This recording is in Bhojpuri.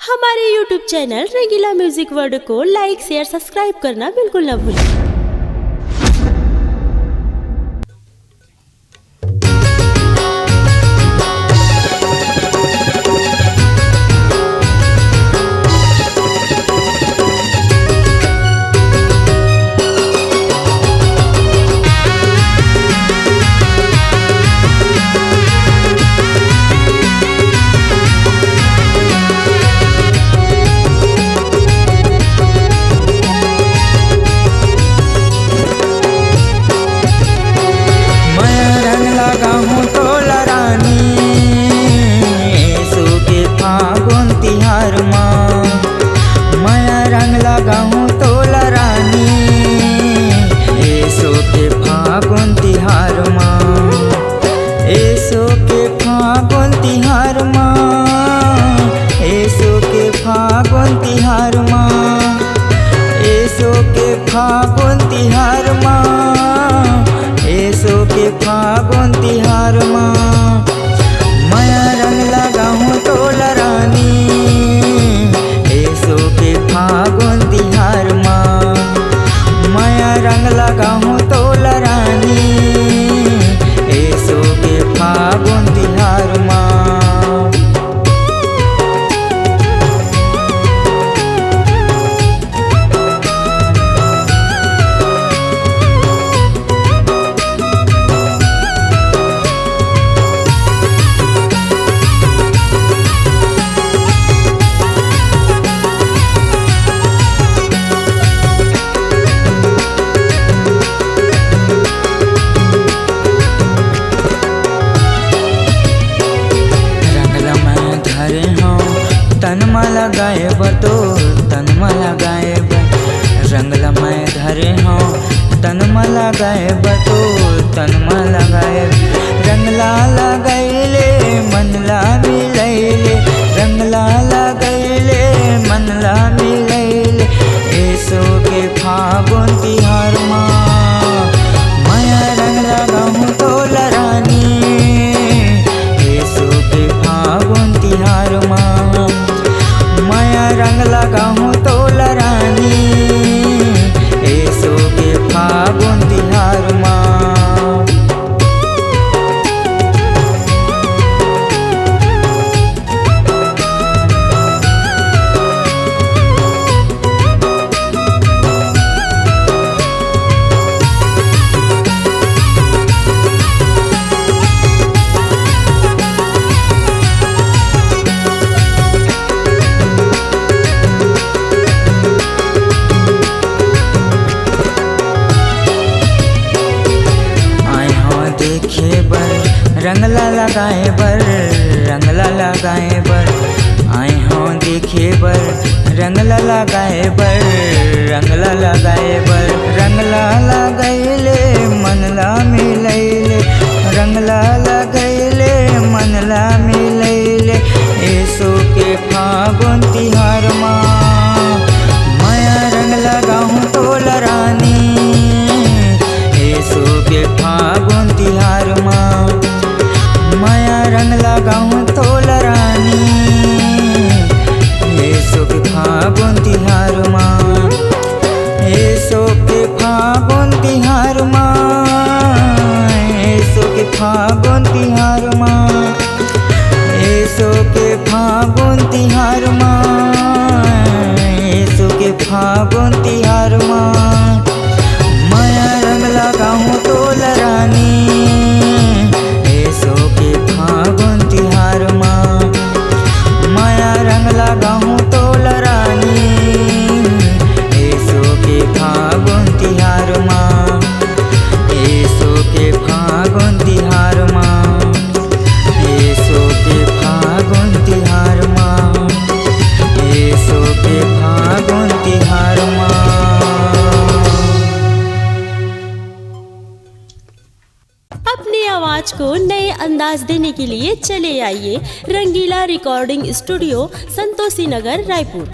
हमारे YouTube चैनल रंगीला म्यूजिक वर्ल्ड को लाइक शेयर सब्सक्राइब करना बिल्कुल ना भूलें। फागुन तिहार माँ एसो के फागुन तिहार माँ माया रंग लगाऊं तोला रानी एसो के फागुन तिहार माँ माया रंग लगाऊं तोला रानी एसो के फागुन तिहार माँ। तनमा लगाए बतो तनमा लगाए रंगला मैं धरे हूँ तनमा लगाए बतो तनमा लगाए रंगला लगैले मनला मिलैले रंगला लगैले मनला मिलैले एसो के फागुन तिहार माँ माया रंग लगाऊं तोला रानी एसो के फागुन तिहार माँ माया रंग लगाऊं तोला रानी एसो के फागुन तिहार माँ। रंगला लगाए बर रंगला लगाए बर आए हों देखे बर रंगला लगाए बर रंगला लगाए बर रंगला लगैले मनला मिलैले रंगला लगैले मनला मिलैले एसो के फागुन तिहार माँ माया रंग लगाऊं तोला रानी एसो के फागुन तिहार माँ माया रंग लगाऊं तोला रानी एसो के फागुन तिहार माँ एसो के फागुन तिहार माँ एसो के फागुन तिहार माँ एसो के फागुन तिहार माँ एसो के फागुन तिहार माँ माया रंग लगाऊं तोला रानी एसो के फागुन तिहार माँ माया रंग लगाऊं तोला रानी एसो के फागुन तिहार माँ एसो के फागुन तिहार माँ एसो के फागुन तिहार माँ एसो के फागुन तिहार माँ। अपनी आवाज को नए अंदाज देने के लिए चले आइए रंगीला रिकॉर्डिंग स्टूडियो संतोषी नगर रायपुर।